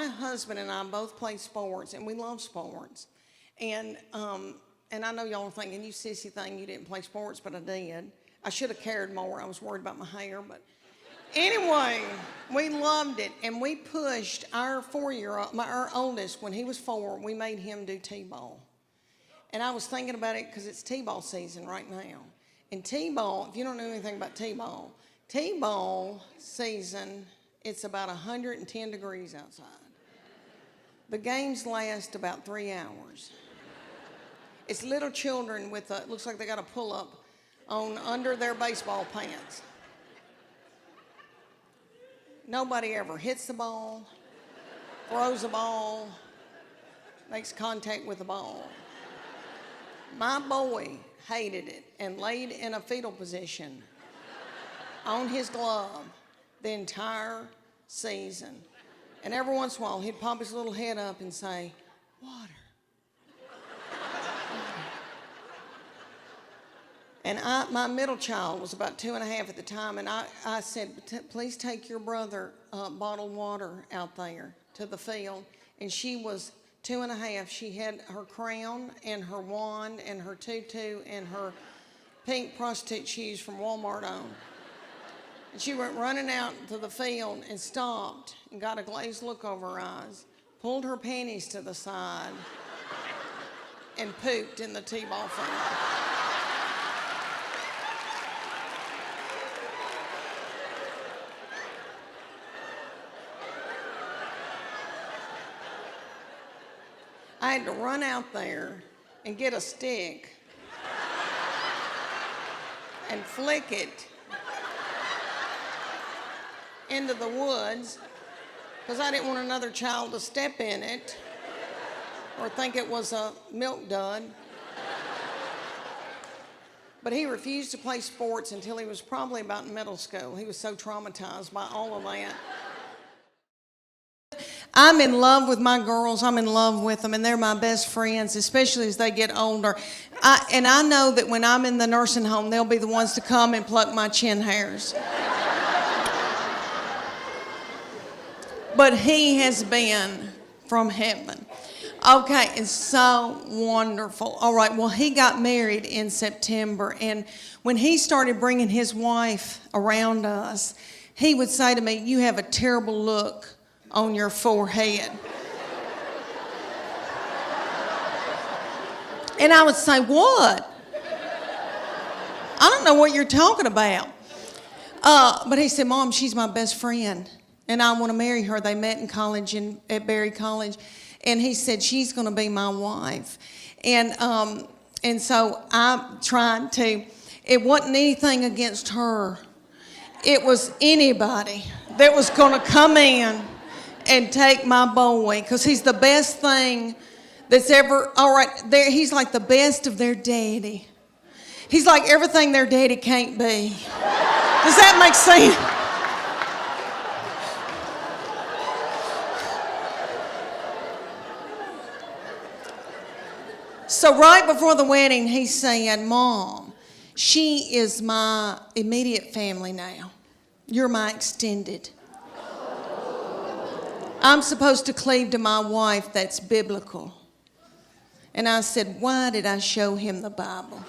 my husband and I both play sports, and we love sports. And I know y'all are thinking, you sissy thing, you didn't play sports, but I did. I should have cared more. I was worried about my hair, but anyway, we loved it, and we pushed our 4-year-old, our oldest, when he was 4, we made him do T-ball. And I was thinking about it because it's T-ball season right now. And T-ball, if you don't know anything about T-ball season, it's about 110 degrees outside. The games last about 3 hours. It's little children with looks like they got a pull-up on under their baseball pants. Nobody ever hits the ball, throws the ball, makes contact with the ball. My boy hated it and laid in a fetal position on his glove the entire season. And every once in a while, he'd pop his little head up and say, "Water." And my middle child was about 2.5 at the time, and I said, "Please take your brother bottled water out there to the field." And she was 2.5. She had her crown and her wand and her tutu and her pink prostitute shoes from Walmart on. And she went running out to the field and stopped and got a glazed look over her eyes, pulled her panties to the side, and pooped in the T-ball field. I had to run out there and get a stick and flick it into the woods because I didn't want another child to step in it or think it was a milk dud. But he refused to play sports until he was probably about in middle school. He was so traumatized by all of that. I'm in love with my girls. I'm in love with them, and they're my best friends, especially as they get older. And I know that when I'm in the nursing home, they'll be the ones to come and pluck my chin hairs. But he has been from heaven. Okay, it's so wonderful. All right, well, he got married in September, and when he started bringing his wife around us, he would say to me, "You have a terrible look on your forehead." And I would say, "What? I don't know what you're talking about." But he said, "Mom, she's my best friend, and I want to marry her." They met in college at Berry College, and he said, "She's going to be my wife." And so I tried to. It wasn't anything against her. It was anybody that was going to come in and take my boy, because he's the best thing that's ever, all right, he's like the best of their daddy. He's like everything their daddy can't be. Does that make sense? So right before the wedding, he said, "Mom, she is my immediate family now. You're my extended. I'm supposed to cleave to my wife. That's biblical." And I said, "Why did I show him the Bible?"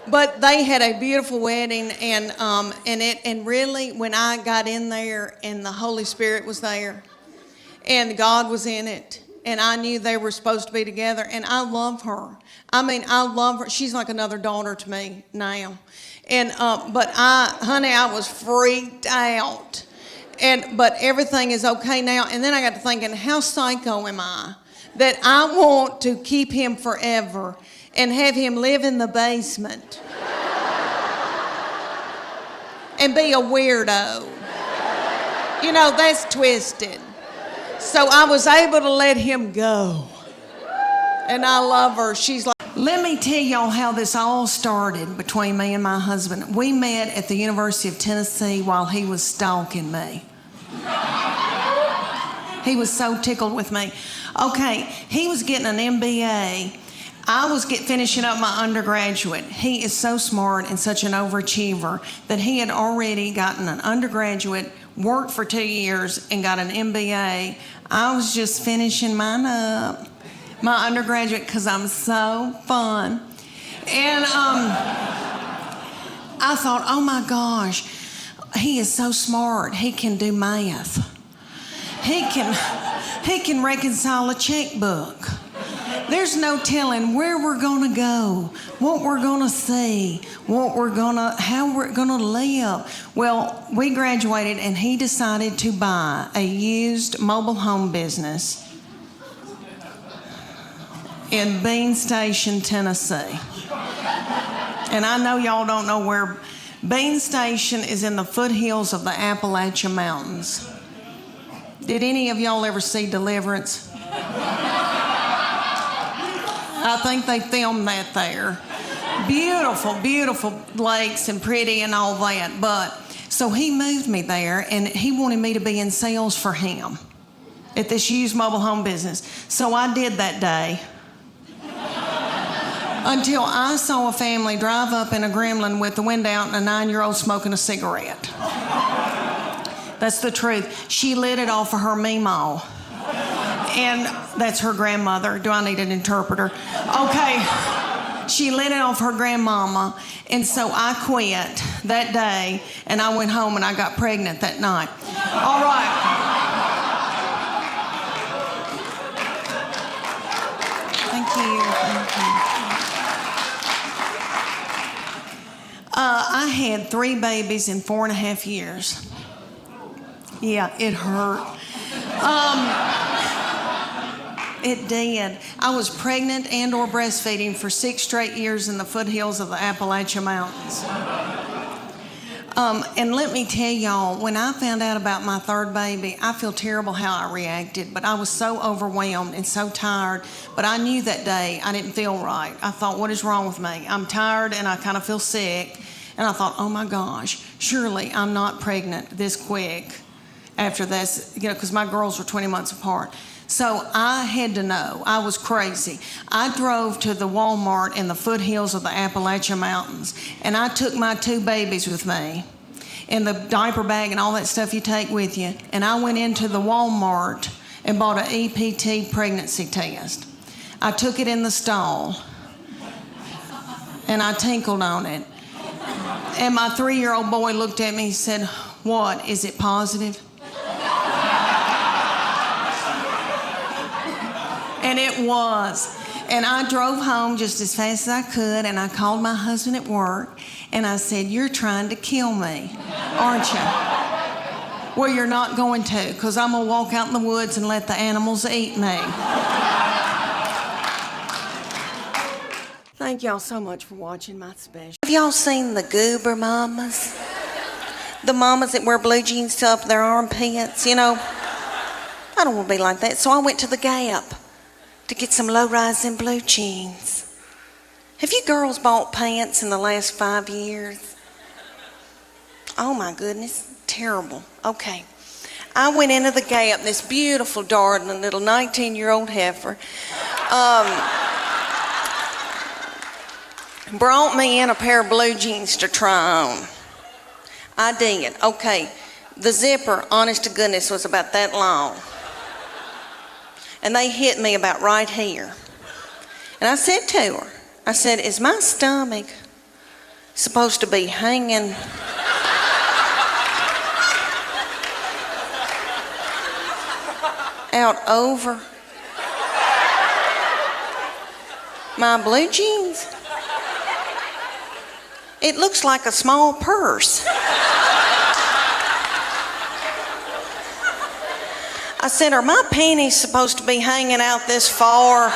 But they had a beautiful wedding, and really, when I got in there and the Holy Spirit was there, and God was in it, and I knew they were supposed to be together, and I love her. I mean, I love her. She's like another daughter to me now. And but I was freaked out. But everything is okay now. And then I got to thinking, how psycho am I that I want to keep him forever and have him live in the basement and be a weirdo? You know, that's twisted. So I was able to let him go. And I love her. She's like, let me tell y'all how this all started between me and my husband. We met at the University of Tennessee while he was stalking me. He was so tickled with me. Okay, he was getting an MBA. I was finishing up my undergraduate. He is so smart and such an overachiever that he had already gotten an undergraduate, worked for 2 years, and got an MBA. I was just finishing mine up, my undergraduate, because I'm so fun. And I thought, oh my gosh, he is so smart. He can do math. He can reconcile a checkbook. There's no telling where we're gonna go, what we're gonna see, how we're gonna live. Well, we graduated and he decided to buy a used mobile home business in Bean Station, Tennessee. And I know y'all don't know where Bean Station is, in the foothills of the Appalachian Mountains. Did any of y'all ever see Deliverance? I think they filmed that there. Beautiful, beautiful lakes and pretty and all that. But so he moved me there and he wanted me to be in sales for him at this used mobile home business. So I did that day until I saw a family drive up in a Gremlin with the window out and a 9-year-old smoking a cigarette. That's the truth. She lit it off of her Meemaw. And that's her grandmother. Do I need an interpreter? Okay. She lit it off her grandmama. And so I quit that day and I went home and I got pregnant that night. All right. Thank you. Thank you. I had 3 babies in 4.5 years. Yeah, it hurt. It did. I was pregnant and or breastfeeding for 6 straight years in the foothills of the Appalachian Mountains. And let me tell y'all, when I found out about my 3rd baby, I feel terrible how I reacted, but I was so overwhelmed and so tired. But I knew that day I didn't feel right. I thought, what is wrong with me? I'm tired and I kind of feel sick. And I thought, oh my gosh, surely I'm not pregnant this quick after this, because my girls were 20 months apart. So I had to know. I was crazy. I drove to the Walmart in the foothills of the Appalachian Mountains, and I took my 2 babies with me in the diaper bag and all that stuff you take with you, and I went into the Walmart and bought an EPT pregnancy test. I took it in the stall, and I tinkled on it. And my 3-year-old boy looked at me and said, "What, is it positive?" And it was. And I drove home just as fast as I could, and I called my husband at work, and I said, "You're trying to kill me, aren't you?" "Well, you're not going to, because I'm going to walk out in the woods and let the animals eat me." Thank y'all so much for watching my special. Have y'all seen the goober mamas? The mamas that wear blue jeans to up their armpits, you know? I don't want to be like that, so I went to the Gap to get some low-rise in blue jeans. Have you girls bought pants in the last 5 years? Oh my goodness, terrible. Okay. I went into the Gap, this beautiful, darling little 19-year-old heifer brought me in a pair of blue jeans to try on. I did. Okay. The zipper, honest to goodness, was about that long. And they hit me about right here. And I said to her, I said, "Is my stomach supposed to be hanging out over my blue jeans? It looks like a small purse." I said, "Are my panties supposed to be hanging out this far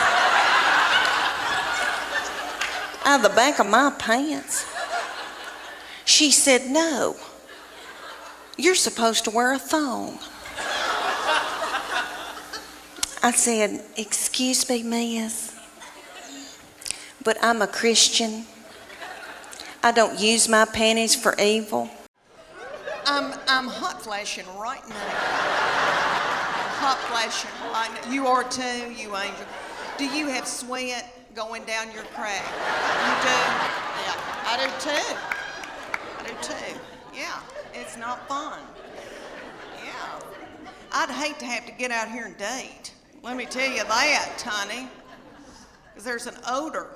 out of the back of my pants?" She said, "No, you're supposed to wear a thong." I said, "Excuse me, miss, but I'm a Christian. I don't use my panties for evil." I'm hot flashing right now. Hot flashing right now. You are too, you angel. Do you have sweat going down your crack. You do? Yeah, I do too. I do too. Yeah, it's not fun. Yeah. I'd hate to have to get out here and date. Let me tell you that, honey. Because there's an odor